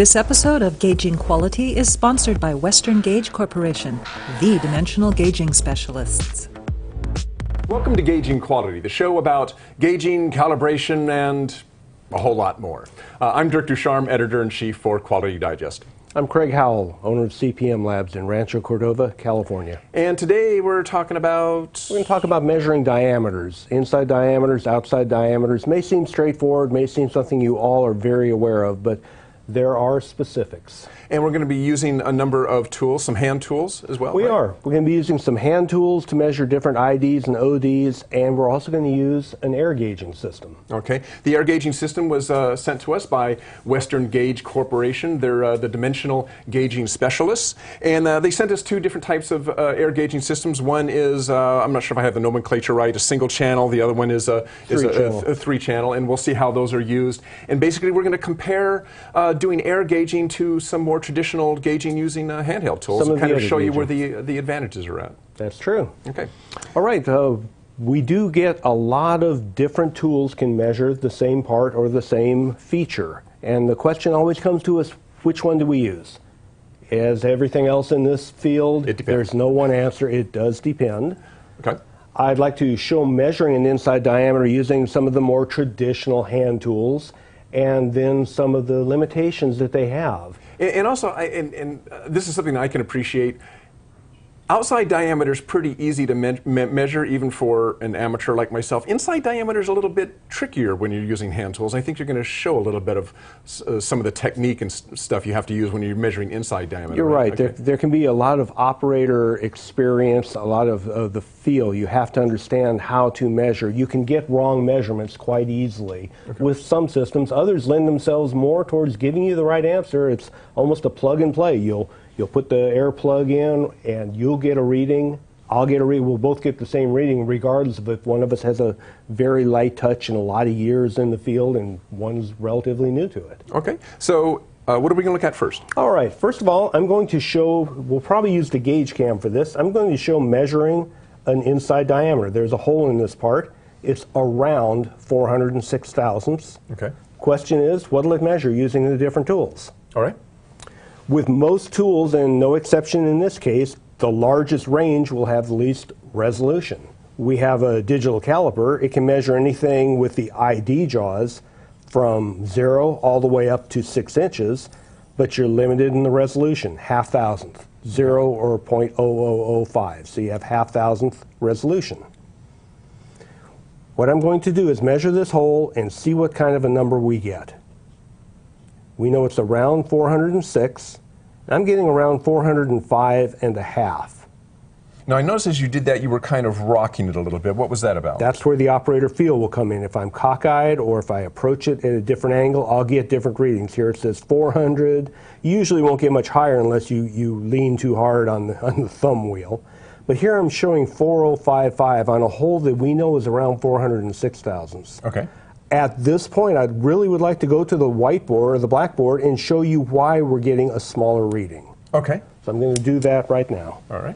This episode of Gauging Quality is sponsored by Western Gauge Corporation, the dimensional gauging specialists. Welcome to Gauging Quality, the show about gauging, calibration, and a whole lot more. I'm Dirk Ducharme, Editor-in-Chief for Quality Digest. I'm Craig Howell, owner of CPM Labs in Rancho Cordova, California. And today we're talking about... We're going to talk about measuring diameters. Inside diameters, outside diameters. May seem straightforward, may seem something you all are very aware of, but there are specifics. And we're going to be using a number of tools, some hand tools as well. We are. We're going to be using some hand tools to measure different IDs and ODs, and we're also going to use an air gauging system. Okay. The air gauging system was sent to us by Western Gauge Corporation. They're the dimensional gauging specialists. And they sent us two different types of air gauging systems. One is, I'm not sure if I have the nomenclature right, a single channel. The other one is a three channel. And we'll see how those are used. And basically we're going to compare doing air gauging to some more traditional gauging using handheld tools and kind of show you where the advantages are at. That's true. Okay. All right. We do get a lot of different tools can measure the same part or the same feature. And the question always comes to us, which one do we use? As everything else in this field, there's no one answer. It does depend. Okay. I'd like to show measuring an inside diameter using some of the more traditional hand tools, and then some of the limitations that they have. And also, this is something that I can appreciate. Outside diameter is pretty easy to measure, even for an amateur like myself. Inside diameter is a little bit trickier when you're using hand tools. I think you're going to show a little bit of some of the technique and stuff you have to use when you're measuring inside diameter. You're right. Okay. There can be a lot of operator experience, a lot of the feel. You have to understand how to measure. You can get wrong measurements quite easily with some systems. Others lend themselves more towards giving you the right answer. It's almost a plug and play. You'll put the air plug in and you'll get a reading, I'll get a reading, we'll both get the same reading regardless of if one of us has a very light touch and a lot of years in the field and one's relatively new to it. Okay, so what are we going to look at first? All right, first of all, I'm going to show, we'll probably use the gauge cam for this, I'm going to show measuring an inside diameter. There's a hole in this part. It's around 406 thousandths. Okay. Question is, what will it measure using the different tools? All right. With most tools, and no exception in this case, the largest range will have the least resolution. We have a digital caliper. It can measure anything with the ID jaws from 0 all the way up to 6 inches, but you're limited in the resolution, half thousandth, 0 or 0.0005. So you have half thousandth resolution. What I'm going to do is measure this hole and see what kind of a number we get. We know it's around 406. I'm getting around 405 and a half. Now, I noticed as you did that, you were kind of rocking it a little bit. What was that about? That's where the operator feel will come in. If I'm cockeyed or if I approach it at a different angle, I'll get different readings. Here it says 400. You usually won't get much higher unless you lean too hard on the thumb wheel. But here I'm showing 4055 on a hole that we know is around 406 thousandths. Okay. At this point, I really would like to go to the whiteboard or the blackboard and show you why we're getting a smaller reading. Okay. So I'm going to do that right now. All right.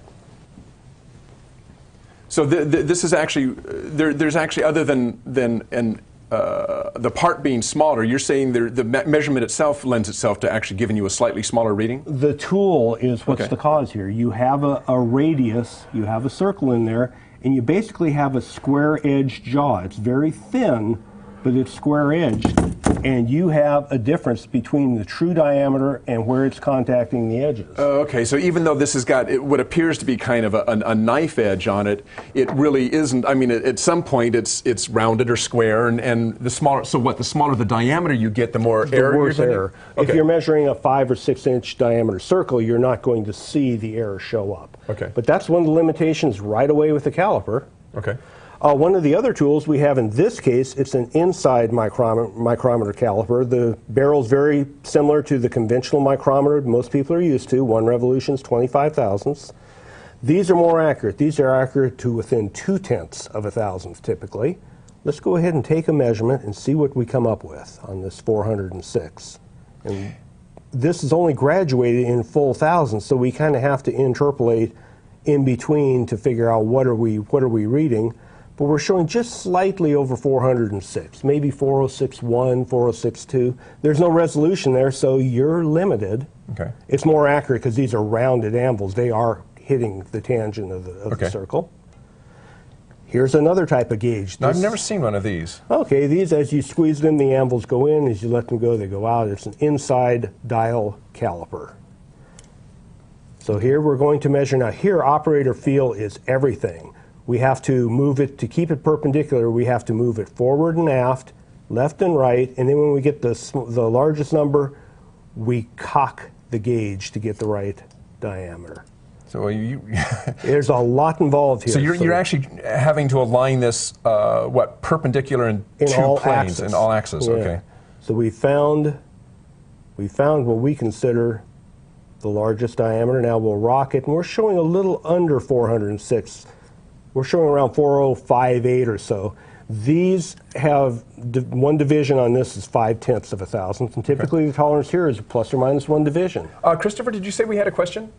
So this is actually, there's actually, other than the part being smaller, you're saying the measurement itself lends itself to actually giving you a slightly smaller reading? The tool is what's the cause here. You have a radius, you have a circle in there, and you basically have a square-edged jaw. It's very thin, but it's square-edged, and you have a difference between the true diameter and where it's contacting the edges. Okay, so even though this has got what appears to be kind of a knife edge on it, it really isn't. I mean, at some point it's rounded or square, and the smaller. So what? The smaller the diameter you get, the more error you're getting? Error. Okay. If you're measuring a 5 or 6 inch diameter circle, you're not going to see the error show up. Okay. But that's one of the limitations right away with the caliper. Okay. One of the other tools we have in this case, it's an inside micrometer caliper. The barrel's very similar to the conventional micrometer most people are used to. 1 revolution's 25 thousandths. These are more accurate. These are accurate to within 0.2 of a thousandth typically. Let's go ahead and take a measurement and see what we come up with on this 406. And this is only graduated in full thousandths, so we kind of have to interpolate in between to figure out what are we reading. but we're showing just slightly over 406, maybe 406.1, 406.2. There's no resolution there, so you're limited. Okay. It's more accurate because these are rounded anvils. They are hitting the tangent of the circle. Here's another type of gauge. Now, I've never seen one of these. Okay, these, as you squeeze them, the anvils go in. As you let them go, they go out. It's an inside dial caliper. So here we're going to measure. Now here, operator feel is everything. We have to move it, to keep it perpendicular, we have to move it forward and aft, left and right, and then when we get the largest number, we cock the gauge to get the right diameter. So there's a lot involved here. So you're actually having to align this, what, perpendicular in two planes, in all axes. Yeah. Okay. So we found what we consider the largest diameter. Now we'll rock it, and we're showing a little under 406. We're showing around 4058 or so. These have one division on this is 5/10 of a thousandth, and typically the tolerance here is plus or minus 1 division. Christopher, did you say we had a question?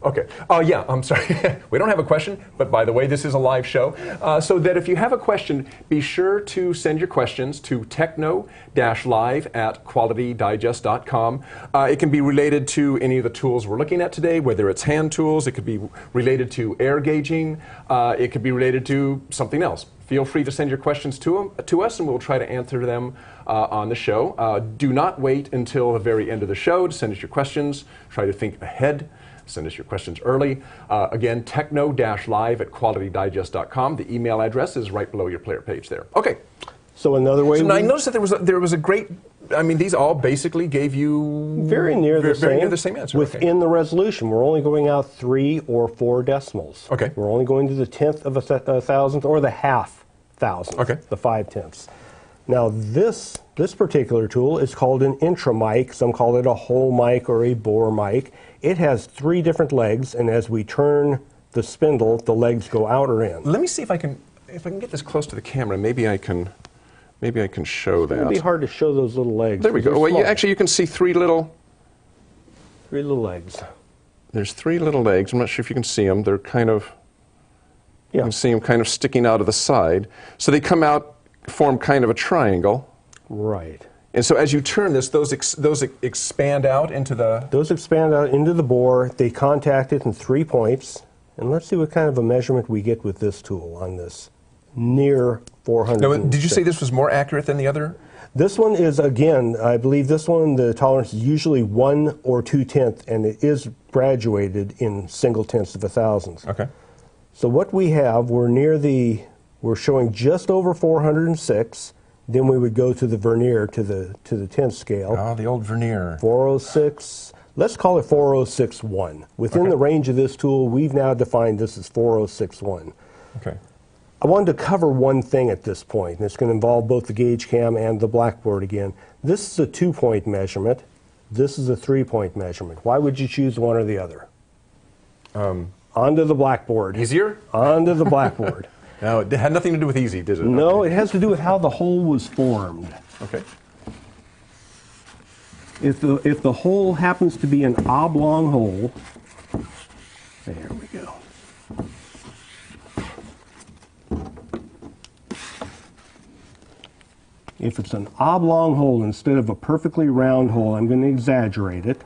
Okay. Yeah, I'm sorry. We don't have a question, but by the way, this is a live show. So that if you have a question, be sure to send your questions to techno-live@qualitydigest.com. It can be related to any of the tools we're looking at today, whether it's hand tools, it could be related to air gauging, it could be related to something else. Feel free to send your questions to us, and we'll try to answer them on the show. Do not wait until the very end of the show to send us your questions. Try to think ahead. Send us your questions early. Again, techno-live@qualitydigest.com. The email address is right below your player page there. Okay. So another way. So now I noticed that there was a great. I mean, these all basically gave you very near the same answer. Within the resolution. We're only going out 3 or 4 decimals. Okay. We're only going to the 10th of a thousandth or the half thousandth. Okay. The 5/10ths. Now this particular tool is called an intra-mic. Some call it a hole mic or a bore mic. It has 3 different legs, and as we turn the spindle, the legs go out or in. Let me see if I can get this close to the camera. Maybe I can show that. It'd be hard to show those little legs. There we go. Well, you can see 3 little legs. There's 3 little legs. I'm not sure if you can see them. They're kind of. Yeah. You can see them kind of sticking out of the side. So they come out, form kind of a triangle. Right. And so as you turn this, those expand out into the... Those expand out into the bore. They contact it in 3 points. And let's see what kind of a measurement we get with this tool on this near 400. Now, did you say this was more accurate than the other? This one is, again, I believe this one, the tolerance is usually 1 or 2/10, and it is graduated in single tenths of a thousandth. Okay. So what we have, we're showing just over 406. Then we would go to the vernier, to the 10th scale. Oh, the old vernier. 406, let's call it 406.1. Within the range of this tool, we've now defined this as 406.1. Okay. I wanted to cover one thing at this point, and it's going to involve both the gauge cam and the blackboard again. This is a 2-point measurement. This is a 3-point measurement. Why would you choose one or the other? Onto the blackboard. Easier? Onto the blackboard. No, it had nothing to do with easy, does it? No, Okay. it has to do with how the hole was formed. Okay. If the hole happens to be an oblong hole, there we go. If it's an oblong hole instead of a perfectly round hole, I'm going to exaggerate it.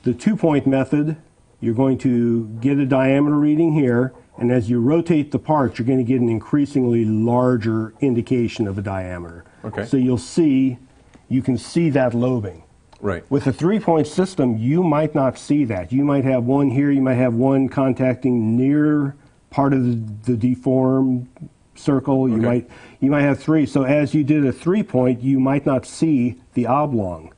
The 2-point method, you're going to get a diameter reading here, and as you rotate the part, you're going to get an increasingly larger indication of a diameter. Okay. So you can see that lobing. Right. With a 3-point system, you might not see that. You might have one here, you might have one contacting near part of the deformed circle. You might have 3. So as you did a 3-point, you might not see the oblong.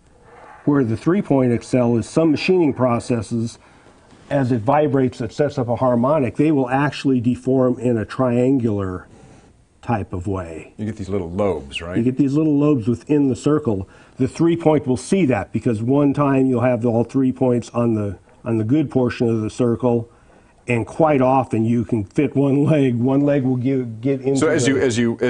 Where the 3-point excel is some machining processes, as it vibrates, it sets up a harmonic, they will actually deform in a triangular type of way. You get these little lobes, right? You get these little lobes within the circle. The 3-point will see that because one time you'll have all 3 points on the good portion of the circle, and quite often you can fit one leg. One leg will get into. So as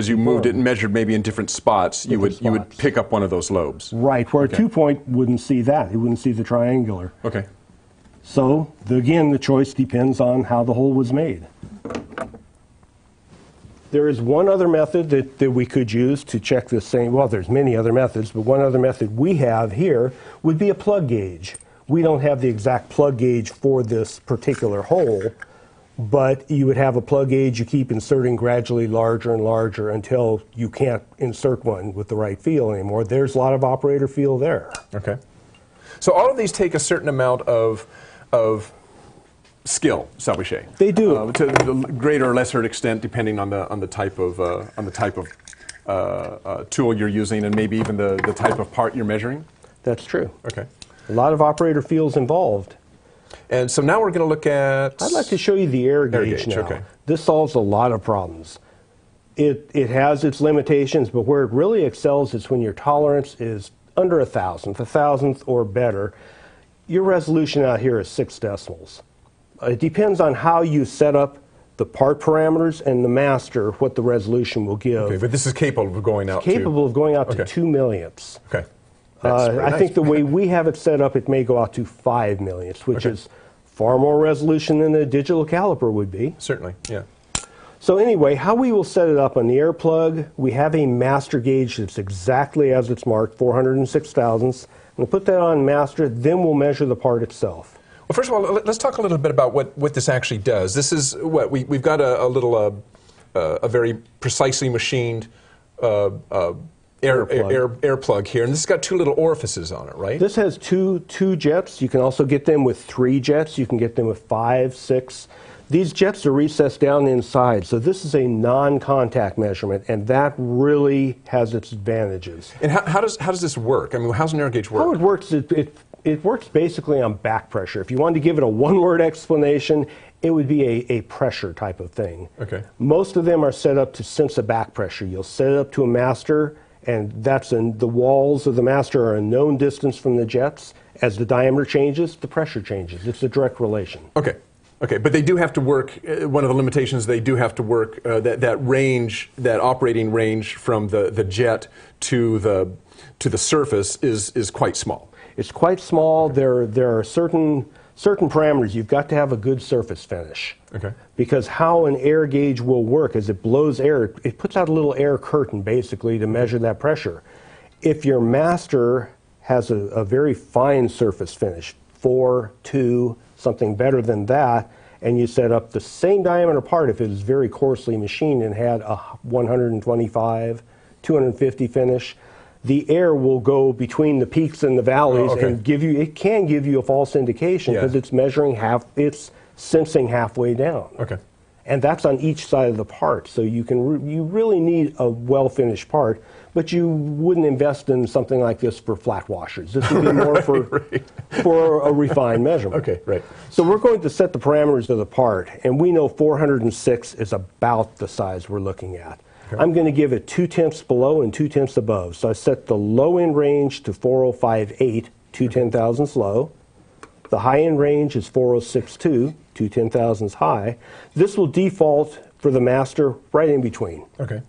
you moved it and measured maybe in different spots, you would pick up one of those lobes. Right, where a 2-point wouldn't see that. It wouldn't see the triangular. Okay. So, again, the choice depends on how the hole was made. There is one other method that we could use to check this same, well, there's many other methods, but one other method we have here would be a plug gauge. We don't have the exact plug gauge for this particular hole, but you would have a plug gauge you keep inserting gradually larger and larger until you can't insert one with the right feel anymore. There's a lot of operator feel there. Okay. So all of these take a certain amount of skill, shall we say? They do. To a greater or lesser extent, depending on the type of tool you're using, and maybe even the type of part you're measuring. That's true. Okay. A lot of operator feels involved. And so now we're going to look at... I'd like to show you the air gauge now. Okay. This solves a lot of problems. It has its limitations, but where it really excels is when your tolerance is under a thousandth or better. Your resolution out here is 6 decimals. It depends on how you set up the part parameters and the master, what the resolution will give. Okay, but this is capable of going out capable of going out okay. to 2 millionths. Okay. I think the way we have it set up, it may go out to 5 millionths, which okay. is far more resolution than a digital caliper would be. Certainly, yeah. So anyway, how we will set it up on the air plug, we have a master gauge that's exactly as it's marked, 406 thousandths. We'll put that on master, then we'll measure the part itself. Well, first of all, let's talk a little bit about what this actually does. This is what we've got a very precisely machined air plug here, and this has got 2 little orifices on it, right? This has two jets. You can also get them with 3 jets. You can get them with 5, 6. These jets are recessed down inside, so this is a non-contact measurement, and that really has its advantages. And how does this work? I mean, how's an air gauge work? How it works, it works basically on back pressure. If you wanted to give it a one-word explanation, it would be a pressure type of thing. Okay. Most of them are set up to sense a back pressure. You'll set it up to a master, and that's in the walls of the master are a known distance from the jets. As the diameter changes, the pressure changes. It's a direct relation. Okay. Okay, but they do have to work, one of the limitations, they do have to work, that range, that operating range from the jet to the surface is quite small. It's quite small. There are certain parameters. You've got to have a good surface finish. Okay. Because how an air gauge will work as it blows air, it puts out a little air curtain basically to measure that pressure. If your master has a very fine surface finish, 4, 2, something better than that, and you set up the same diameter part if it is very coarsely machined and had a 125, 250 finish, the air will go between the peaks and the valleys and it can give you a false indication because it's measuring it's sensing halfway down. Okay. And that's on each side of the part, so you really need a well-finished part, but you wouldn't invest in something like this for flat washers. This would be more for a refined measurement. Okay, right. So we're going to set the parameters of the part, and we know 406 is about the size we're looking at. Okay. I'm going to give it 2/10 below and 2/10 above. So I set the low end range to 4058, 2/10,000ths low. The high end range is 4062, 2/10,000ths high. This will default for the master right in between. Okay.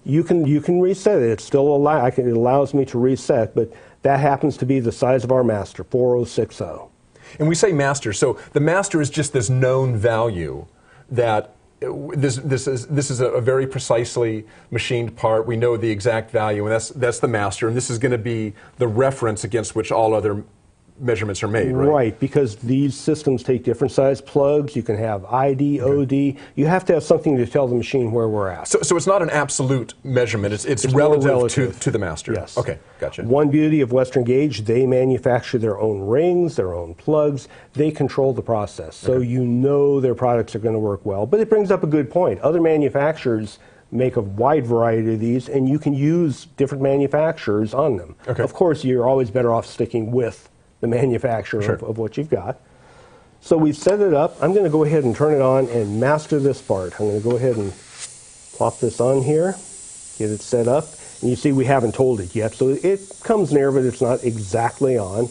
You can reset it. It's still it allows me to reset, but that happens to be the size of our master, 4060. And we say master, so the master is just this known value that this is a very precisely machined part. We know the exact value, and that's the master, and this is going to be the reference against which all other measurements are made, right? Right, because these systems take different size plugs. You can have ID, OD. You have to have something to tell the machine where we're at. So it's not an absolute measurement. It's relative to the master. Yes. Okay, gotcha. One beauty of Western Gauge, they manufacture their own rings, their own plugs. They control the process, so you know their products are going to work well. But it brings up a good point. Other manufacturers make a wide variety of these, and you can use different manufacturers on them. Okay. Of course, you're always better off sticking with the manufacturer of what you've got. So we've set it up. I'm going to go ahead and turn it on and master this part. I'm going to go ahead and plop this on here, get it set up. And you see we haven't told it yet, so it comes near, but it's not exactly on.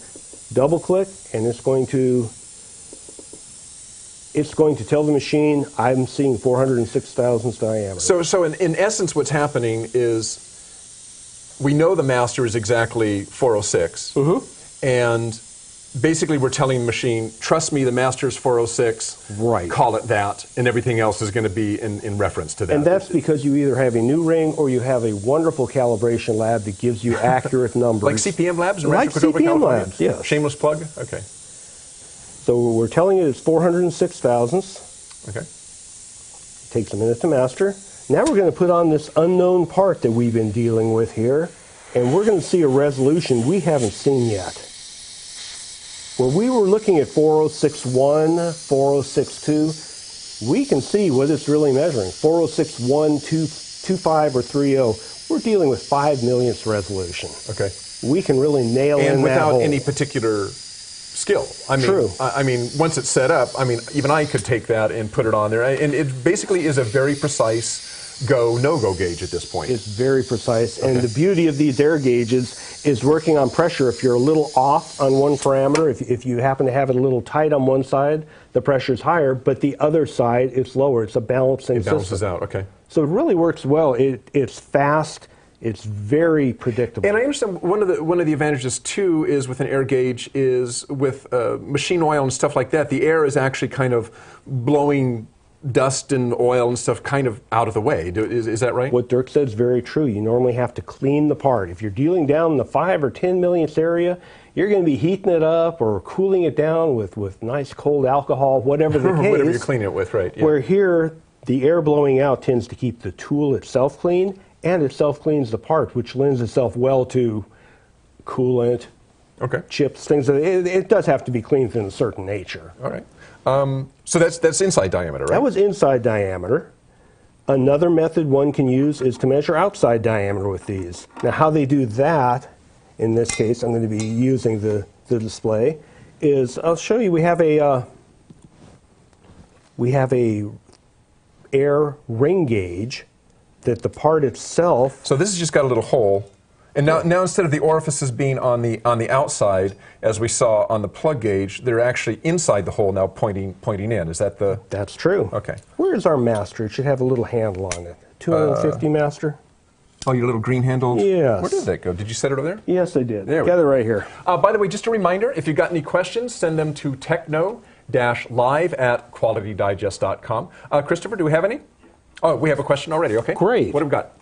Double click, and it's going to tell the machine I'm seeing 406 thousandths diameter. So in essence, what's happening is we know the master is exactly 406. And basically we're telling the machine, trust me, the master's 406, Right. call it that, and everything else is going to be in reference to that. And that's because you either have a new ring or you have a wonderful calibration lab that gives you accurate numbers. Like CPM Labs in Like Rancho Cordova, CPM California? Labs, yes. Shameless plug? Okay. So we're telling you it's 406 thousandths. Okay. Takes a minute to master. Now we're going to put on this unknown part that we've been dealing with here, and we're going to see a resolution we haven't seen yet. Where we were looking at 4061, 4062, we can see what it's really measuring. 4061, 25, or 30. We're dealing with 5 millionths resolution. Okay. We can really nail in that And without hole. any particular skill. I mean, True. I mean, once it's set up, I mean, even I could take that and put it on there. And it basically is a very precise go, no-go gauge at this point. It's very precise, and the beauty of these air gauges is working on pressure. If you're a little off on one parameter, if you happen to have it a little tight on one side, the pressure's higher, but the other side, it's lower. It's a balancing system. It balances out, okay. So it really works well. It's fast. It's very predictable. And I understand one of the advantages too is with an air gauge is with machine oil and stuff like that. The air is actually kind of blowing dust and oil and stuff kind of out of the way. Is that right? What Dirk said is very true. You normally have to clean the part. If you're dealing down in the 5 or 10 millionths area, you're going to be heating it up or cooling it down with nice cold alcohol, whatever the case. Whatever you're cleaning it with, right. Yeah. Where here, the air blowing out tends to keep the tool itself clean, and it self-cleans the part, which lends itself well to coolant, Okay. chips, things. It does have to be cleaned in a certain nature. All right. So that's inside diameter, right? That was inside diameter. Another method one can use is to measure outside diameter with these. Now, how they do that, in this case, I'm going to be using the display, is I'll show you. We have a air ring gauge that the part itself. So this has just got a little hole. And now instead of the orifices being on the outside, as we saw on the plug gauge, they're actually inside the hole now pointing in. Is that the... That's true. Okay. Where's our master? It should have a little handle on it. 250 master? Oh, your little green handle? Yes. Where did that go? Did you set it over there? Yes, I did. There we Got go. it right here. By the way, just a reminder, if you've got any questions, send them to techno-live@qualitydigest.com. Christopher, do we have any? Oh, we have a question already. Okay. Great. What have we got?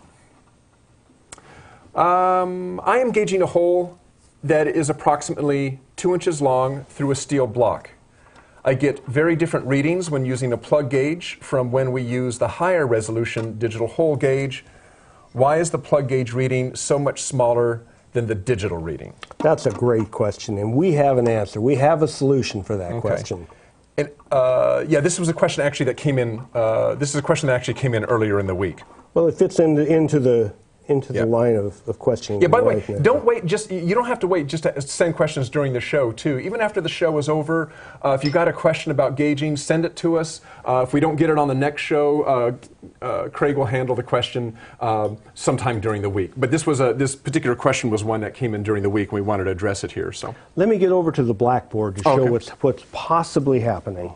I am gauging a hole that is approximately 2 inches long through a steel block. I get very different readings when using a plug gauge from when we use the higher resolution digital hole gauge. Why is the plug gauge reading so much smaller than the digital reading? That's a great question, and we have an answer. We have a solution for that question. And, yeah, this was a question actually that came in. This is a question that actually came in earlier in the week. Well, it fits into the line of questioning. Yeah, by the way, don't wait. You don't have to wait just to send questions during the show, too. Even after the show is over, if you got a question about gauging, send it to us. If we don't get it on the next show, Craig will handle the question sometime during the week. But this particular question was one that came in during the week, and we wanted to address it here. So let me get over to the blackboard to show what's possibly happening.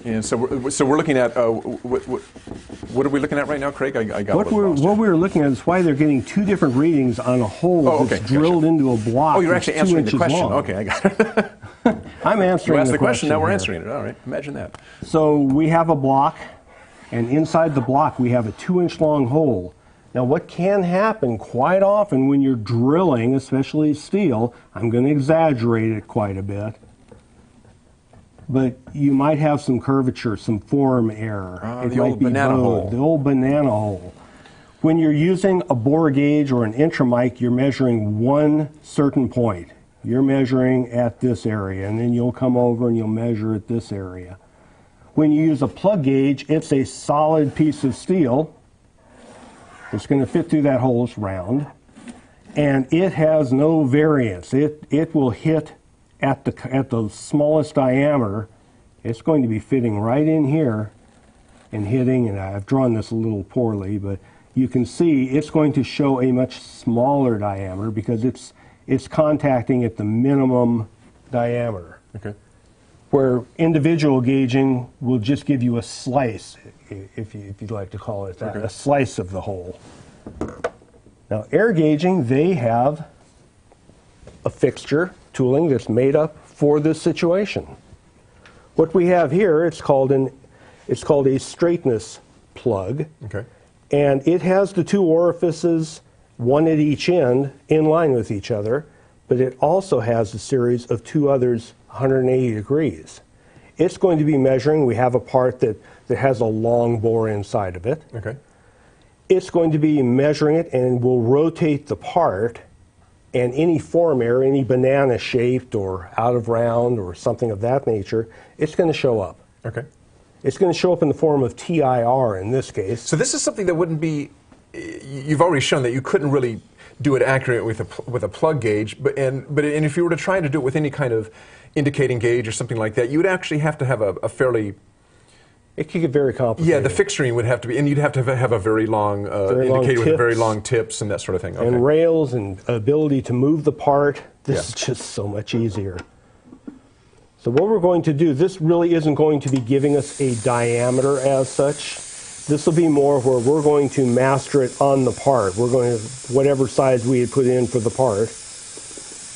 And so we're looking at what are we looking at right now, Craig? I got What we're looking at is why they're getting two different readings on a hole that's drilled into a block. Oh, you're actually answering the question. Long. Okay, I got it. I'm answering you asked the question. Now we're here. answering it. All right, imagine that. So we have a block, and inside the block we have a 2-inch long hole. Now, what can happen quite often when you're drilling, especially steel, I'm going to exaggerate it quite a bit, but you might have some curvature, some form error. The old banana hole. The old banana hole. When you're using a bore gauge or an intramic, you're measuring one certain point. You're measuring at this area, and then you'll come over and you'll measure at this area. When you use a plug gauge, it's a solid piece of steel. It's going to fit through that hole. It's round, and it has no variance. It will hit at the smallest diameter. It's going to be fitting right in here and hitting, and I've drawn this a little poorly, but you can see it's going to show a much smaller diameter because it's contacting at the minimum diameter. Okay. where individual gauging will just give you a slice, if you'd like to call it that, a slice of the whole. Now, air gauging, they have a fixture tooling that's made up for this situation. What we have here, it's called a straightness plug, and it has the two orifices, one at each end, in line with each other, but it also has a series of two others 180 degrees. It's going to be measuring. We have a part that has a long bore inside of it. It's going to be measuring it and will rotate the part, and any form error, any banana shaped or out of round or something of that nature, it's going to show up. It's going to show up in the form of TIR in this case. So this is something that wouldn't be, you've already shown that you couldn't really do it accurate with a plug gauge, but if you were to try to do it with any kind of indicating gauge or something like that, you would actually have to have a fairly... It could get very complicated. Yeah, the fixturing would have to be, and you'd have to have a very long indicator with very long tips and that sort of thing. And rails and ability to move the part. This is just so much easier. So what we're going to do, this really isn't going to be giving us a diameter as such. This will be more where we're going to master it on the part. We're going to, whatever size we had put in for the part,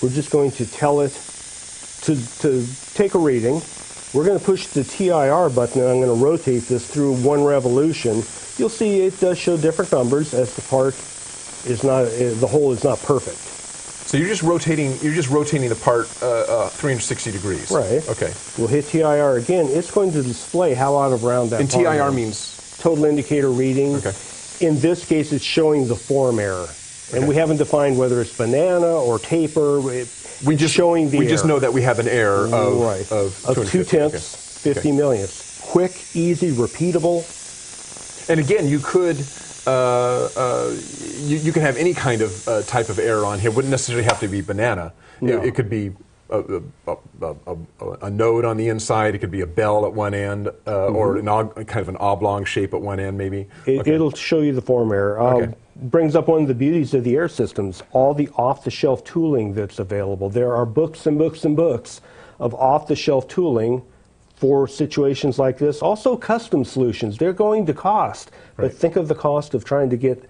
we're just going to tell it to take a reading. We're going to push the TIR button, and I'm going to rotate this through one revolution. You'll see it does show different numbers as the part is not, the whole is not perfect. So you're just rotating the part 360 degrees. Right. Okay. We'll hit TIR again. It's going to display how out of round that part is. And TIR means? Total indicator reading. In this case, it's showing the form error. And we haven't defined whether it's banana or taper. We just know that we have an error of 2 tenths, 50 millionths. Quick, easy, repeatable. And again, you could you can have any kind of type of error on here. It wouldn't necessarily have to be banana. No. It could be a node on the inside. It could be a bell at one end, or kind of an oblong shape at one end, maybe. It'll show you the form error. Brings up one of the beauties of the air systems, all the off-the-shelf tooling that's available. There are books and books and books of off-the-shelf tooling for situations like this. Also custom solutions. They're going to cost, but think of the cost of trying to get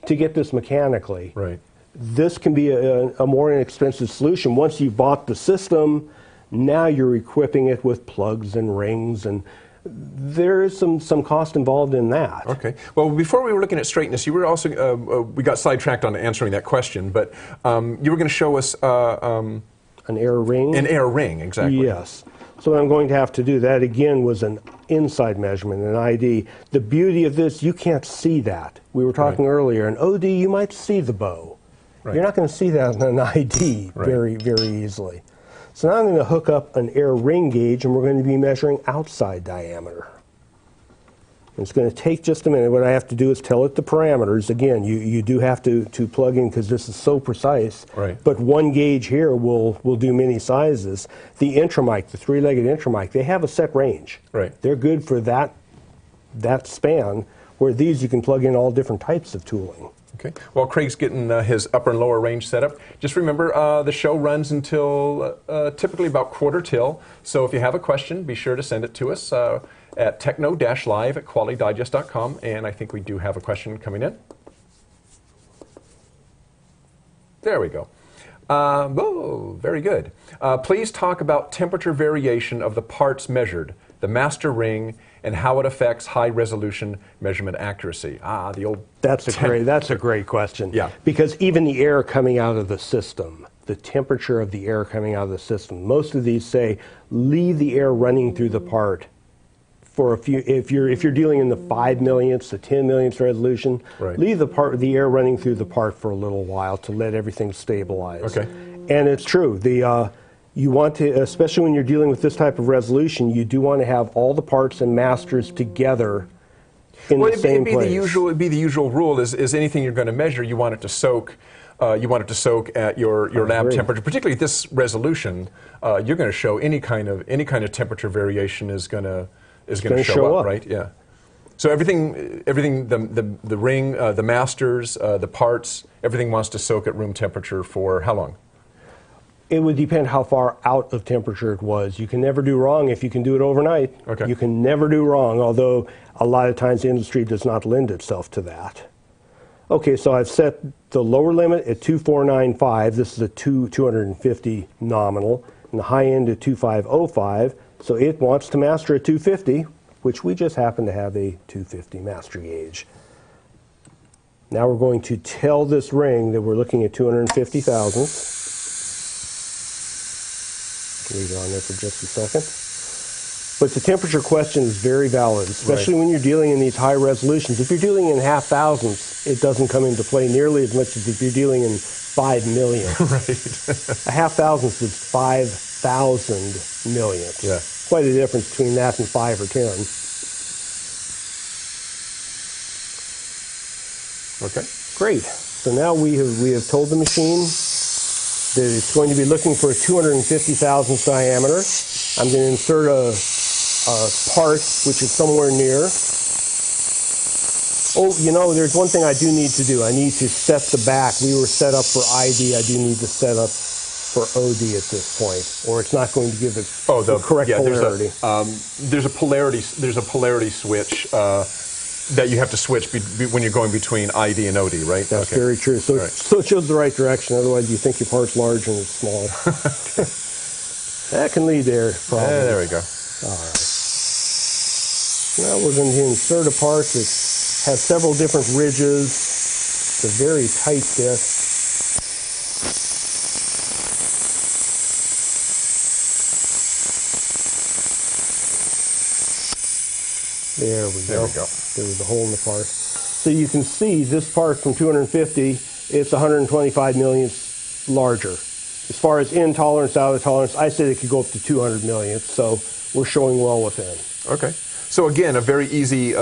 this mechanically. This can be a more inexpensive solution. Once you've bought the system, now you're equipping it with plugs and rings, and there is some cost involved in that. Well, before we were looking at straightness, you were also, we got sidetracked on answering that question, but you were going to show us an air ring? An air ring, exactly. Yes. So what I'm going to have to do, that again was an inside measurement, an ID. The beauty of this, you can't see that. We were talking earlier, in OD you might see the bow. You're not going to see that in an ID very, very easily. So now I'm going to hook up an air ring gauge, and we're going to be measuring outside diameter. It's going to take just a minute. What I have to do is tell it the parameters. Again, you do have to plug in because this is so precise. But one gauge here will do many sizes. The intramic, the three-legged intramic, they have a set range. They're good for that span, where these you can plug in all different types of tooling. While Craig's getting his upper and lower range set up, just remember the show runs until typically about quarter till. So if you have a question, be sure to send it to us at techno-live@qualitydigest.com. And I think we do have a question coming in. There we go. Oh, very good. Please talk about temperature variation of the parts measured, the master ring, and how it affects high-resolution measurement accuracy. The old... That's a great question. Because even the air coming out of the system, the temperature of the air coming out of the system, most of these say leave the air running through the part for a few. If you're dealing in the 5 millionths, the 10 millionths resolution, leave the air running through the part for a little while to let everything stabilize. And it's true. You want to, especially when you're dealing with this type of resolution, you do want to have all the parts and masters together in the same place. It'd be the usual rule is anything you're going to measure, you want it to soak. You want it to soak at your lab temperature, particularly at this resolution. You're going to show any kind of temperature variation is going to show up, right? So everything, the ring, the masters, the parts, everything wants to soak at room temperature for how long? It would depend how far out of temperature it was. You can never do wrong if you can do it overnight. Okay. You can never do wrong, although a lot of times the industry does not lend itself to that. Okay, so I've set the lower limit at 2495. This is a 250 nominal, and the high end at 2505. So it wants to master at 250, which we just happen to have a 250 master gauge. Now we're going to tell this ring that we're looking at 250 thousandths. Leave it on there for just a second. But the temperature question is very valid, especially when you're dealing in these high resolutions. If you're dealing in half thousandths, it doesn't come into play nearly as much as if you're dealing in 5 million. Right. A half thousandth is 5,000 millionths. Yeah. Quite a difference between that and 5 or 10. Okay. Great. So now we have told the machine that it's going to be looking for a 250 thousandths diameter. I'm going to insert a part which is somewhere near. Oh, you know, there's one thing I do need to do. I need to set the back. We were set up for ID. I do need to set up for OD at this point, or it's not going to give it the correct polarity. There's a polarity switch that you have to switch when you're going between ID and OD, right? That's very true. So, so it shows the right direction. Otherwise, you think your part's large and it's small. That can lead there, probably. There we go. All right. Now we're going to insert a part that has several different ridges. It's a very tight disc. There we go. There we go. There was a hole in the part. So you can see this part from 250, it's 125 millionths larger. As far as in tolerance, out of tolerance, I said it could go up to 200 millionths, so we're showing well within. Okay. So again, a very easy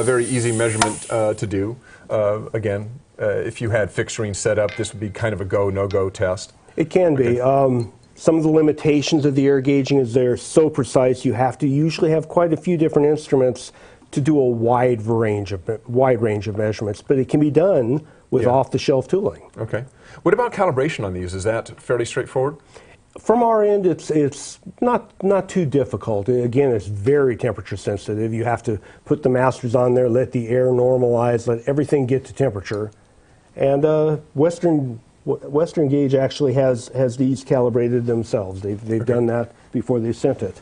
measurement to do. Again, if you had fixed ring set up, this would be kind of a go, no-go test. It can be. Some of the limitations of the air gauging is they're so precise, you have to usually have quite a few different instruments to do a wide range of measurements, but it can be done with off-the-shelf tooling. Okay. What about calibration on these? Is that fairly straightforward? From our end, it's not too difficult. Again, it's very temperature sensitive. You have to put the masters on there, let the air normalize, let everything get to temperature. And Western Gauge actually has these calibrated themselves. They've done that before they sent it.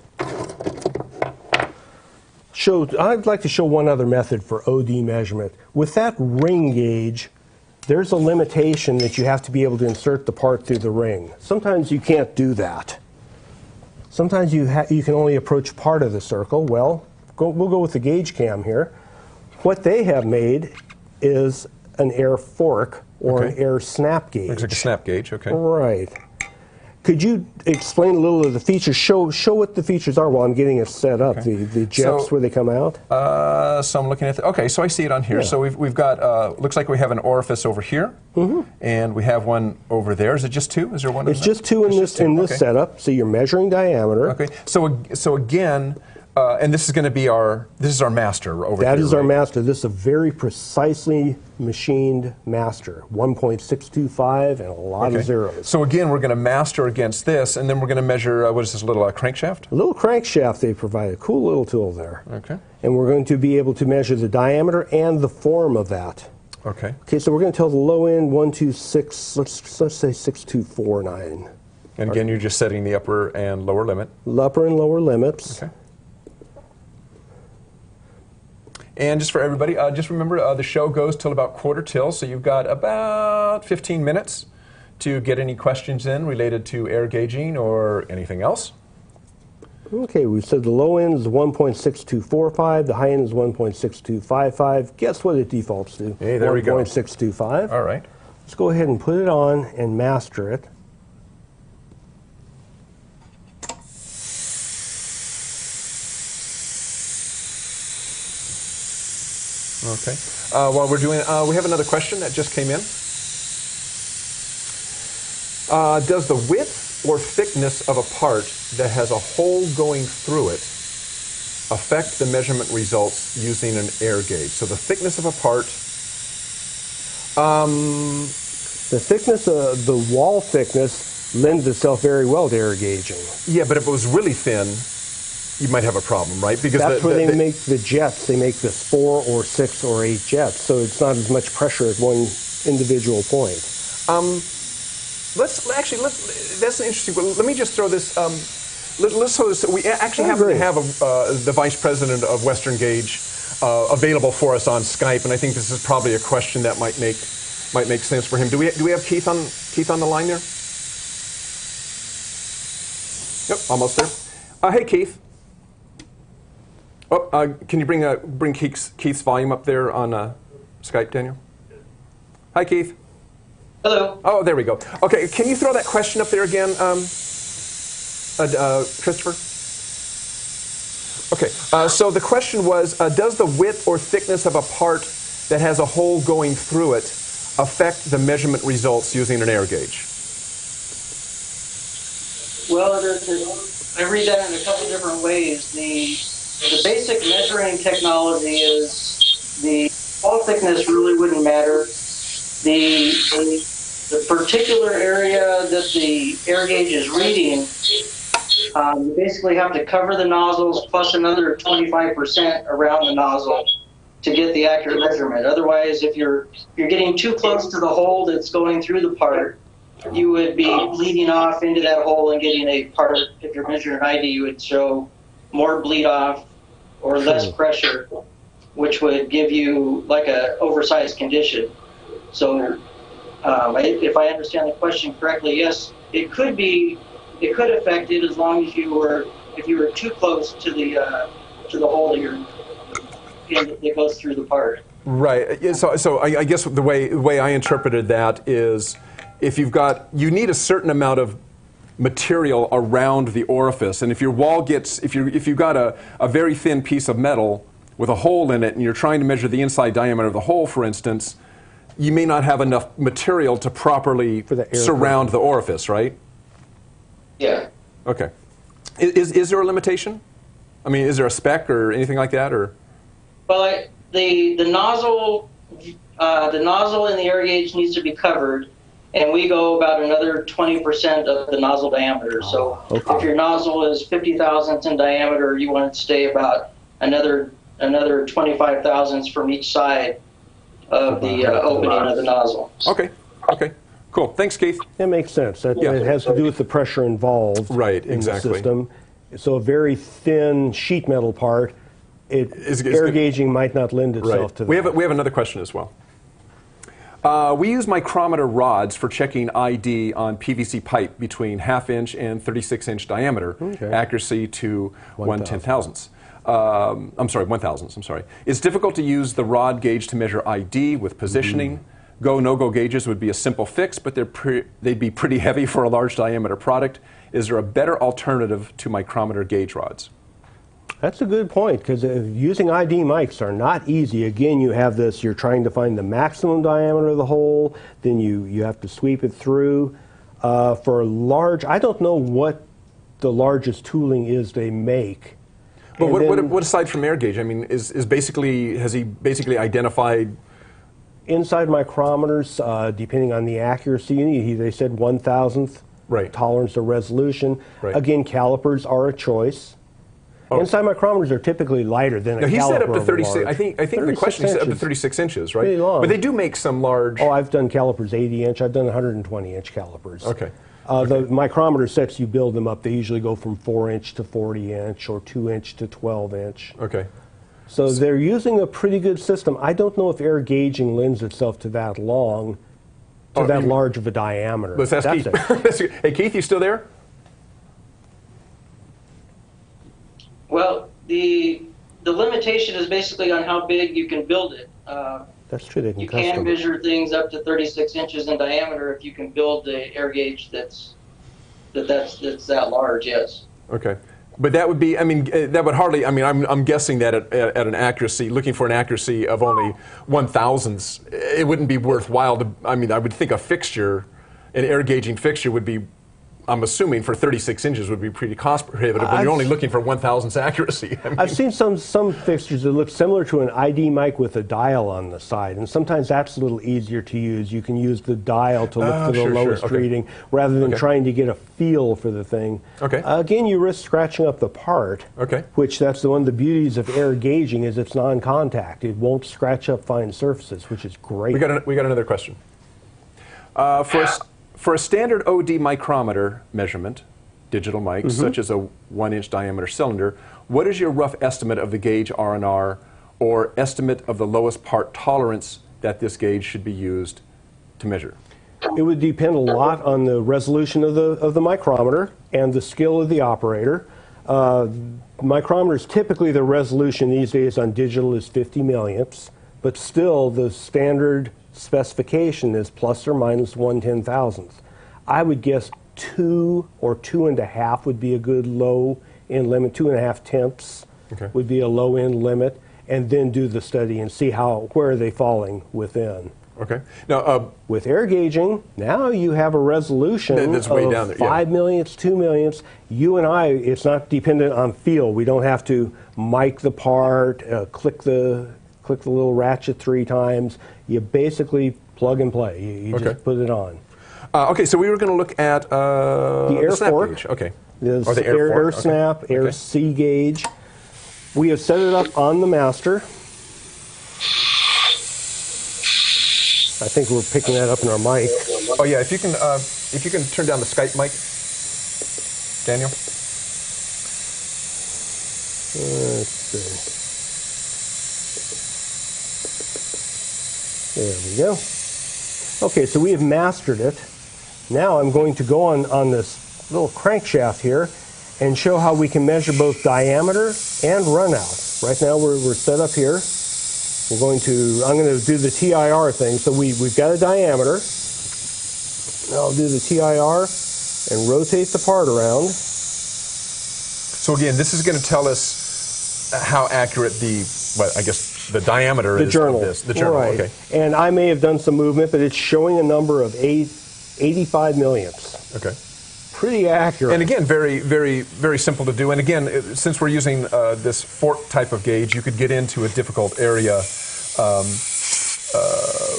I'd like to show one other method for OD measurement. With that ring gauge, there's a limitation that you have to be able to insert the part through the ring. Sometimes you can't do that. Sometimes you can only approach part of the circle. Well, we'll go with the gauge cam here. What they have made is an air fork or an air snap gauge. Looks like a snap gauge, okay. Right. Could you explain a little of the features? Show what the features are while I'm getting it set up. Okay. The jets where they come out. So I'm looking at okay. So I see it on here. Yeah. So we've got looks like we have an orifice over here, and we have one over there. Is it just two? Is there one? It's just two in this setup. So you're measuring diameter. Okay. So again. And this is going to be our master over here. That is our master. This is a very precisely machined master, 1.625 and a lot of zeros. So again, we're going to master against this, and then we're going to measure, what is this, little crankshaft? A little crankshaft they provide, a cool little tool there. Okay. And we're going to be able to measure the diameter and the form of that. Okay. Okay, so we're going to tell the low end 126, let's say 6249. And again, you're just setting the upper and lower limit. Upper and lower limits. Okay. And just for everybody, just remember the show goes till about 1/4 till, so you've got about 15 minutes to get any questions in related to air gauging or anything else. Okay, we said the low end is 1.6245, the high end is 1.6255. Guess what it defaults to? Hey, there we go. 1.625. All right. Let's go ahead and put it on and master it. Okay. While we're doing, we have another question that just came in. Does the width or thickness of a part that has a hole going through it affect the measurement results using an air gauge? So the thickness of a part. The thickness of the wall thickness lends itself very well to air gauging. Yeah, but if it was really thin, you might have a problem, right? Because that's where they make the jets. They make this 4 or 6 or 8 jets, so it's not as much pressure at one individual point. That's an interesting. Let me just throw this. Let's throw this. We actually happen to have the vice president of Western Gauge available for us on Skype, and I think this is probably a question that might make sense for him. Do we have Keith on the line there? Yep, almost there. Hey, Keith. Oh, can you bring Keith's volume up there on Skype, Daniel? Hi, Keith. Hello. Oh, there we go. Okay, can you throw that question up there again, Christopher? Okay, so the question was, does the width or thickness of a part that has a hole going through it affect the measurement results using an air gauge? Well, I read that in a couple different ways. The basic measuring technology is the wall thickness really wouldn't matter. The particular area that the air gauge is reading, you basically have to cover the nozzles plus another 25% around the nozzle to get the accurate measurement. Otherwise, if you're getting too close to the hole that's going through the part, you would be bleeding off into that hole and getting a part. If you're measuring ID, you would show more bleed off or less pressure, which would give you like a oversized condition. So if I understand the question correctly, yes, it could affect it as long as if you were too close to the hole that goes through the part. Right. So I guess the way I interpreted that is, if you need a certain amount of material around the orifice, and if your wall if you've got a very thin piece of metal with a hole in it, and you're trying to measure the inside diameter of the hole, for instance, you may not have enough material to properly surround the orifice, right? Yeah. Okay. Is there a limitation? I mean, is there a spec or anything like that, or? Well, the nozzle in the air gauge needs to be covered, and we go about another 20% of the nozzle diameter. So if your nozzle is 50 thousandths in diameter, you want it to stay about another 25 thousandths from each side of the opening of the nozzle. Okay. Cool. Thanks, Keith. That makes sense. It has to do with the pressure involved in the system. So a very thin sheet metal part, air gauging might not lend itself to that. We have another question as well. We use micrometer rods for checking ID on PVC pipe between 1/2 inch and 36-inch diameter, accuracy to 1/10 thousandths. 1 thousandths, I'm sorry. It's difficult to use the rod gauge to measure ID with positioning. Go, no-go gauges would be a simple fix, but they'd be pretty heavy for a large diameter product. Is there a better alternative to micrometer gauge rods? That's a good point, because using ID mics are not easy. Again, you have this, you're trying to find the maximum diameter of the hole, then you have to sweep it through. For large, I don't know what the largest tooling is they make. But what aside from air gauge? I mean, has he basically identified? Inside micrometers, depending on the accuracy you need, they said 1/1000th tolerance or resolution. Again, calipers are a choice. Inside micrometers are typically lighter than a caliper. He said up to 36. Large. I think the question is up to 36 inches, right? Pretty long. But they do make some large. Oh, I've done calipers 80-inch. I've done 120-inch calipers. Okay. The micrometer sets, you build them up. They usually go from 4-inch to 40-inch or 2-inch to 12-inch. Okay. So they're using a pretty good system. I don't know if air gauging lends itself to that long, that large of a diameter. Let's ask Keith. Hey, Keith, you still there? Well, the limitation is basically on how big you can build it. That's true. They can you custom. can measure things up to 36 inches in diameter if you can build the air gauge that's that large. Yes. Okay. But that would be, I mean, that would hardly, I mean, I'm guessing that at an accuracy, looking for an accuracy of only 1/1000ths, it wouldn't be worthwhile to, I mean, I would think a fixture, an air gauging fixture would be I'm assuming for 36 inches would be pretty cost prohibitive when you're only looking for 1,000th accuracy. I mean, I've seen some fixtures that look similar to an ID mic with a dial on the side, and sometimes that's a little easier to use. You can use the dial to look for the lowest reading rather than trying to get a feel for the thing. Okay. Again, you risk scratching up the part, which that's one of the beauties of air gauging is it's non-contact. It won't scratch up fine surfaces, which is great. We got another question. For a standard OD micrometer measurement, digital mics, such as a 1-inch diameter cylinder, what is your rough estimate of the gauge R&R or estimate of the lowest part tolerance that this gauge should be used to measure? It would depend a lot on the resolution of the micrometer and the skill of the operator. Micrometers, typically the resolution these days on digital is 50 millionths, but still the standard specification is plus or minus 1/10,000th. I would guess 2 or 2.5 would be a good low end limit. 2.5 tenths would be a low end limit, and then do the study and see where are they falling within. Okay. Now, with air gauging, now you have a resolution that's of way down there, 5 millionths, 2 millionths. You and I, it's not dependent on feel. We don't have to mic the part, click the little ratchet 3 times. You basically plug and play. You just put it on. Okay, so we were going to look at the air snap fork. gauge. Okay. Or the air snap, air C gauge. We have set it up on the master. I think we're picking that up in our mic. Oh yeah, if you can turn down the Skype mic, Daniel. Let's see. There we go. Okay, so we have mastered it. Now I'm going to go on this little crankshaft here and show how we can measure both diameter and runout. Right now we're set up here. I'm going to do the TIR thing. So we've got a diameter. I'll do the TIR and rotate the part around. So again, this is going to tell us how accurate the diameter is of this. The journal, right. Okay. And I may have done some movement, but it's showing a number of 85 millionths. Okay. Pretty accurate. And again, very, very, very simple to do. And again, since we're using this fork type of gauge, you could get into a difficult area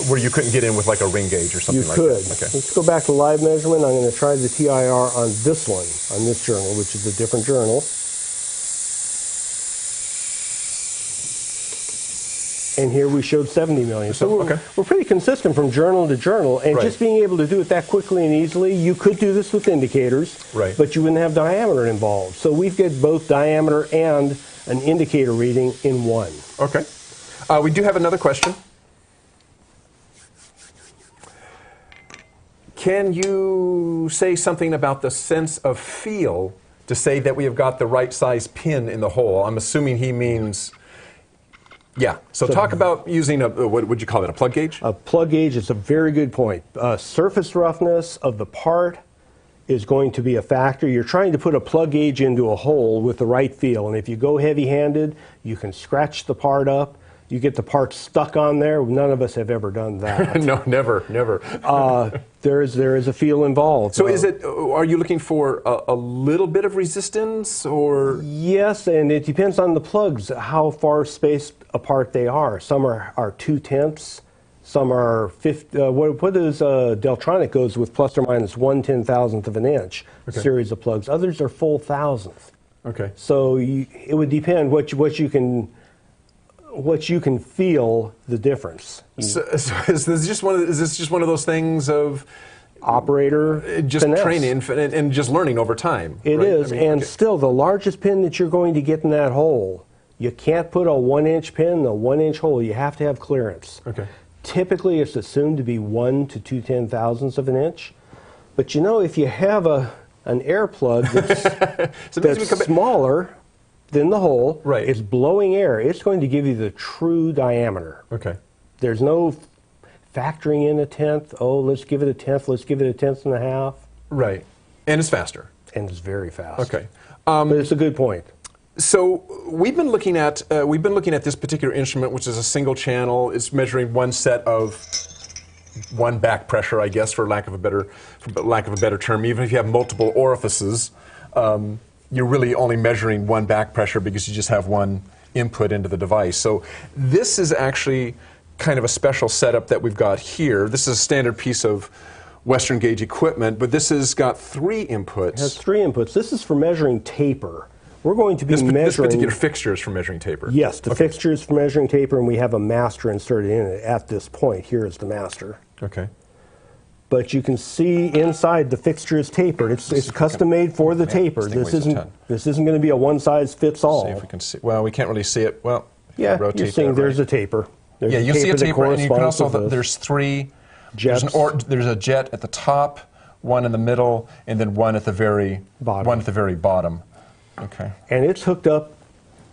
where you couldn't get in with like a ring gauge or something like that. You could. Okay. Let's go back to live measurement. I'm going to try the TIR on this one, on this journal, which is a different journal. And here we showed 70 million. So we're pretty consistent from journal to journal. And just being able to do it that quickly and easily, you could do this with indicators, but you wouldn't have diameter involved. So we've got both diameter and an indicator reading in one. Okay. We do have another question. Can you say something about the sense of feel to say that we have got the right size pin in the hole? I'm assuming he means... Yeah. So talk about using what would you call it, a plug gauge? A plug gauge is a very good point. Surface roughness of the part is going to be a factor. You're trying to put a plug gauge into a hole with the right feel, and if you go heavy-handed, you can scratch the part up. You get the part stuck on there. None of us have ever done that. No, never. There is a feel involved. So are you looking for a little bit of resistance or? Yes, and it depends on the plugs, how far spaced apart they are. Some are 2/10ths, some are 50. What is Deltronic goes with plus or minus 1/10,000th of an inch series of plugs. Others are full thousandth. Okay. So it would depend what you can feel the difference. So is this just one of those things of operator just finesse. training and just learning over time? It is, I mean, and still the largest pin that you're going to get in that hole, you can't put a 1-inch pin in a 1-inch hole. You have to have clearance. Okay. Typically, it's assumed to be 1 to 2/10,000ths of an inch. But you know, if you have an air plug that's smaller than the hole, it's blowing air, it's going to give you the true diameter. Okay. There's no factoring in a tenth. Oh, let's give it a tenth. Let's give it a tenth and a half. Right. And it's faster. And it's very fast. Okay. But it's a good point. So we've been looking at this particular instrument, which is a single channel. It's measuring one set of one back pressure, I guess, for lack of a better term. Even if you have multiple orifices, you're really only measuring one back pressure because you just have one input into the device. So this is actually kind of a special setup that we've got here. This is a standard piece of Western gauge equipment, but this has got 3 inputs. It has 3 inputs. This is for measuring taper. We're going to be measuring... This particular fixture is for measuring taper? Yes, the fixture is for measuring taper, and we have a master inserted in it at this point. Here is the master. Okay. But you can see inside the fixture is tapered. It's custom made for the taper. This isn't going to be a one-size-fits-all. See if we can see. Well, we can't really see it. Well, yeah, you're seeing there's a taper. There's you see a taper, and you can also, there's 3 jets. There's a jet at the top, one in the middle, and then one at the very bottom. Okay. And it's hooked up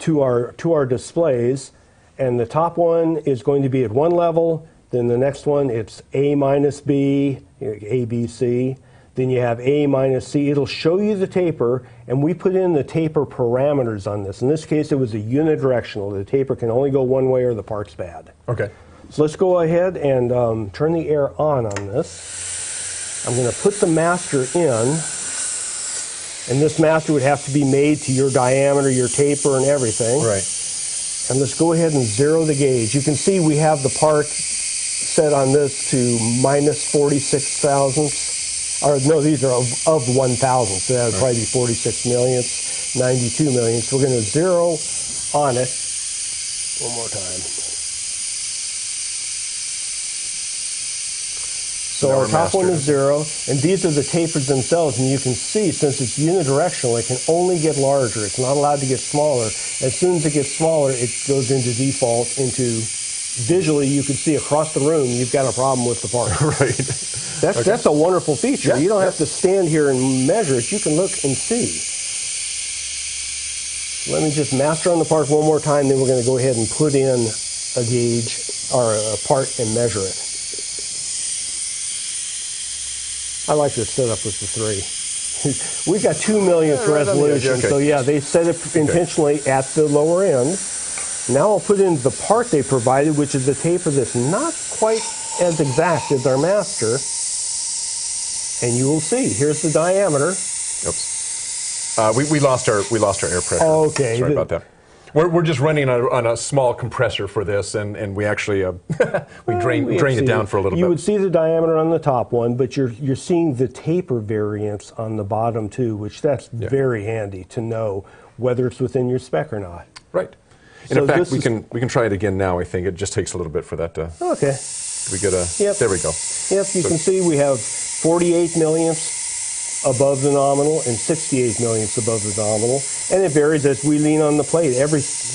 to our displays, and the top one is going to be at one level. Then the next one, it's A minus B, A, B, C. Then you have A minus C. It'll show you the taper, and we put in the taper parameters on this. In this case, it was a unidirectional. The taper can only go one way or the part's bad. Okay. So let's go ahead and turn the air on this. I'm going to put the master in, and this master would have to be made to your diameter, your taper, and everything. Right. And let's go ahead and zero the gauge. You can see we have the part set on this to minus 46 thousandths. Or no, these are of 1,000, so that would probably be 46 millionths, 92 millionths. We're going to zero on it one more time. So our top one is 0, and these are the tapers themselves, and you can see, since it's unidirectional, it can only get larger. It's not allowed to get smaller. As soon as it gets smaller, it goes into default, visually, you can see across the room, you've got a problem with the part. Right. That's a wonderful feature. Yeah, you don't have to stand here and measure it. You can look and see. Let me just master on the part one more time, then we're going to go ahead and put in a gauge, or a part, and measure it. I like this setup with the 3. We've got 2 millionth resolution, okay. so yeah, they set it intentionally at the lower end. Now I'll put in the part they provided, which is the taper that's not quite as exact as our master. And you will see, here's the diameter. Oops. We lost our air pressure. Okay. Sorry about that. We're just running on a small compressor for this, and we actually drain it down for a little bit. You would see the diameter on the top one, but you're seeing the taper variance on the bottom too, which that's very handy to know whether it's within your spec or not. Right. And in fact, we can try it again now. I think it just takes a little bit for that to. Okay. We get a. Yep. There we go. Yep. You can see we have 48 millionths above the nominal and 68 millionths above the nominal, and it varies as we lean on the plate.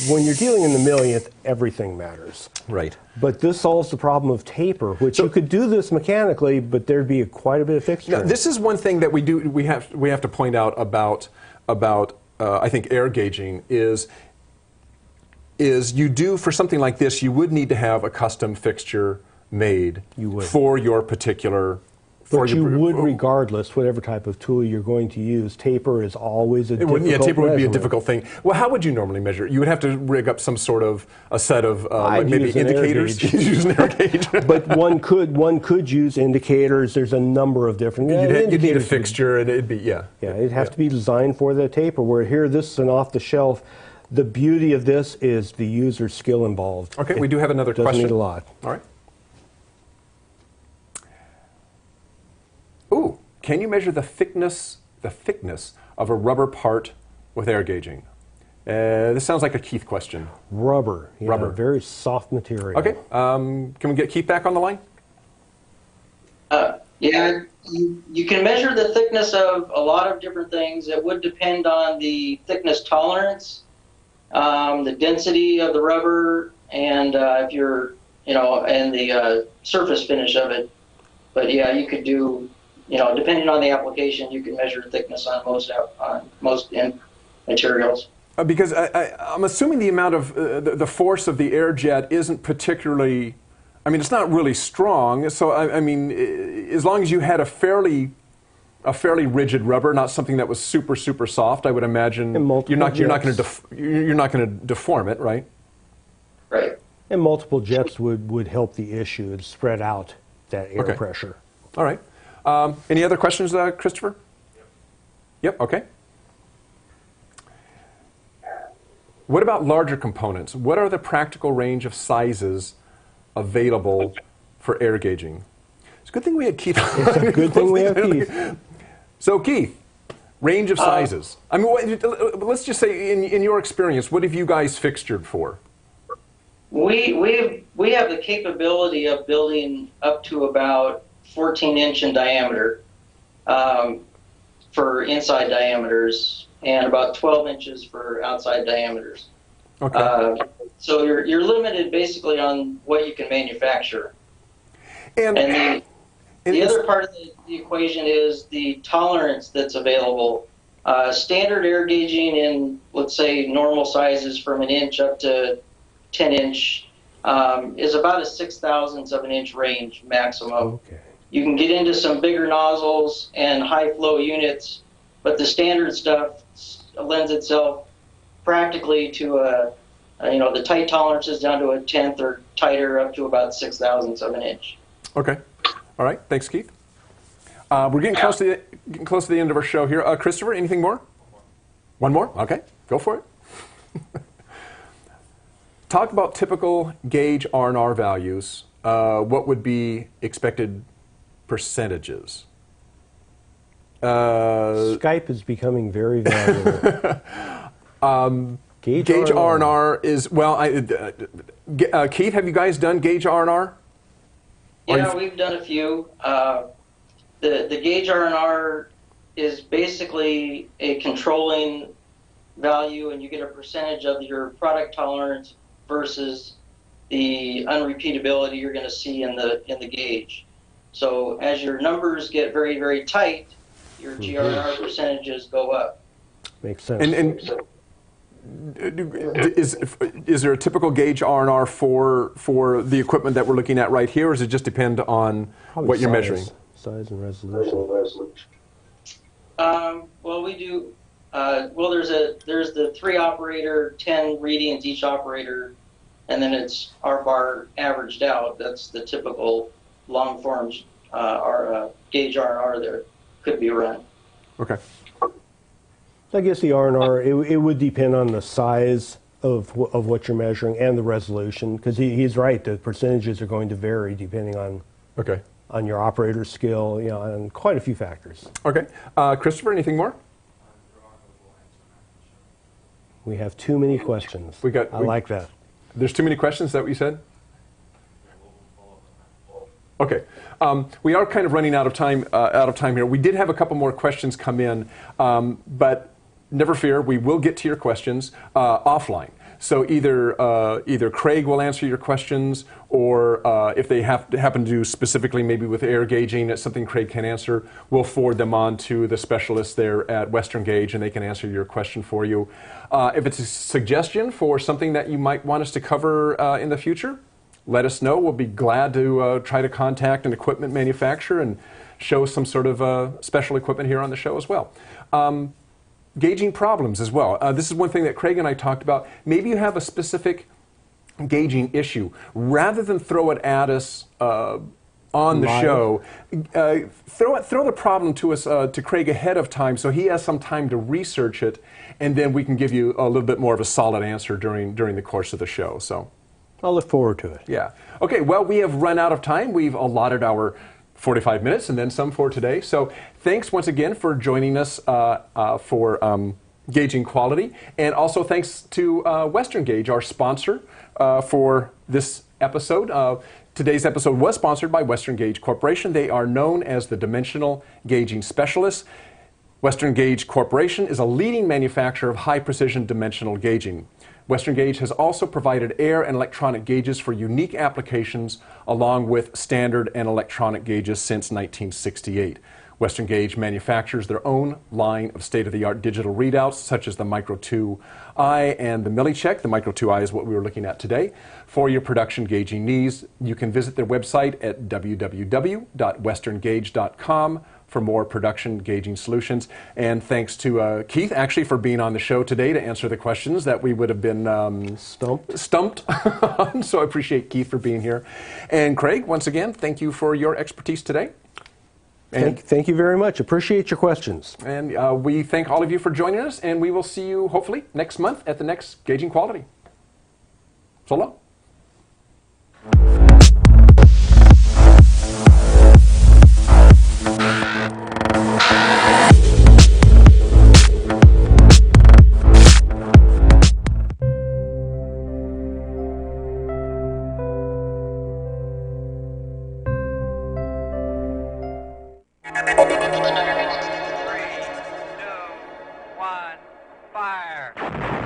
When you're dealing in the millionth, everything matters. Right. But this solves the problem of taper, which you could do this mechanically, but there'd be quite a bit of fixturing. Now, this is one thing that we have to point out about I think air gauging is you do, for something like this, you would need to have a custom fixture made for your particular. But you would regardless, whatever type of tool you're going to use. Taper is always a difficult taper measurement. would be a difficult thing. Well, how would you normally measure it? You would have to rig up some sort of a set of like maybe indicators. You'd use an air gauge. But one could use indicators. There's a number of different. You'd need a fixture, and it'd be Yeah, it'd have to be designed for the taper. Where here, this is an off-the-shelf. The beauty of this is the user skill involved. Okay, we do have another question. Doesn't need a lot. All right. Ooh, can you measure the thickness of a rubber part with air gauging? This sounds like a Keith question. Rubber. Rubber. Very soft material. Okay. Can we get Keith back on the line? Yeah, you can measure the thickness of a lot of different things. It would depend on the thickness tolerance, the density of the rubber, and if you're, and the surface finish of it. But yeah, you could do. Depending on the application, you can measure thickness on most materials. Because I'm assuming the amount of the force of the air jet isn't particularly. I mean, it's not really strong. So I mean, as long as you had a fairly rigid rubber, not something that was super soft, I would imagine you're not going to deform it, right? Right. And multiple jets would help the issue. It'd spread out that air Okay. pressure. All right. Any other questions, Christopher? Yep, okay. What about larger components? What are the practical range of sizes available for air gauging? It's a good thing we had Keith. It's a good thing we have Keith. So, Keith, range of sizes. I mean, let's just say, in your experience, what have you guys fixtured for? We have the capability of building up to about 14-inch in diameter for inside diameters, and about 12 inches for outside diameters. Okay. So you're limited basically on what you can manufacture. And the other part of the equation is the tolerance that's available. Standard air gauging in, let's say, normal sizes from 1 inch up to 10-inch is about a 6/1000th of an inch range maximum. Okay. You can get into some bigger nozzles and high flow units, but the standard stuff lends itself practically to the tight tolerances down to a 1/10 or tighter up to about 6/1000th of an inch. Okay. All right. Thanks, Keith. We're getting close to the end of our show here. Christopher, anything more? One more? Okay. Go for it. Talk about typical gauge R&R values. What would be expected percentages? Skype is becoming very valuable. Gauge R&R is, well, Keith, have you guys done gauge R&R? Yeah, we've done a few. The gauge R&R is basically a controlling value, and you get a percentage of your product tolerance versus the unrepeatability you're going to see in the gauge. So as your numbers get very, very tight, your GR&R percentages go up. Makes sense. And is there a typical gauge R&R for the equipment that we're looking at right here, or does it just depend on Probably what you're size, measuring? Size and resolution. Well, we do. There's the 3 operator, 10 readings each operator, and then it's R bar averaged out. That's the typical long form gauge R&R that could be run. Okay. I guess the R&R, it would depend on the size of what you're measuring and the resolution, because he's right, the percentages are going to vary depending on your operator skill, and quite a few factors. Okay. Christopher, anything more? We have too many questions. I like that. There's too many questions, is that what you said? Okay. We are kind of running out of time here. We did have a couple more questions come in, but never fear, we will get to your questions offline. So either Craig will answer your questions, or if they happen to do specifically maybe with air gauging, it's something Craig can answer, we'll forward them on to the specialists there at Western Gauge, and they can answer your question for you. If it's a suggestion for something that you might want us to cover in the future, let us know. We'll be glad to try to contact an equipment manufacturer and show some sort of special equipment here on the show as well. Gauging problems as well. This is one thing that Craig and I talked about. Maybe you have a specific gauging issue. Rather than throw it at us on the show, throw the problem to us, to Craig ahead of time, so he has some time to research it, and then we can give you a little bit more of a solid answer during the course of the show. So I'll look forward to it. Yeah. Okay, well, we have run out of time. We've allotted our 45 minutes and then some for today. So thanks once again for joining us for Gauging Quality. And also thanks to Western Gauge, our sponsor for this episode. Today's episode was sponsored by Western Gauge Corporation. They are known as the Dimensional Gauging Specialists. Western Gauge Corporation is a leading manufacturer of high-precision dimensional gauging. Western Gauge has also provided air and electronic gauges for unique applications, along with standard and electronic gauges since 1968. Western Gauge manufactures their own line of state-of-the-art digital readouts, such as the Micro 2i and the Millicheck. The Micro 2i is what we were looking at today. For your production gauging needs, you can visit their website at www.westerngauge.com for more production gauging solutions. And thanks to Keith, actually, for being on the show today to answer the questions that we would have been stumped on. So I appreciate Keith for being here. And Craig, once again, thank you for your expertise today. Thank you very much. Appreciate your questions. And we thank all of you for joining us, and we will see you hopefully next month at the next Gauging Quality. So long. Three, two, one, fire!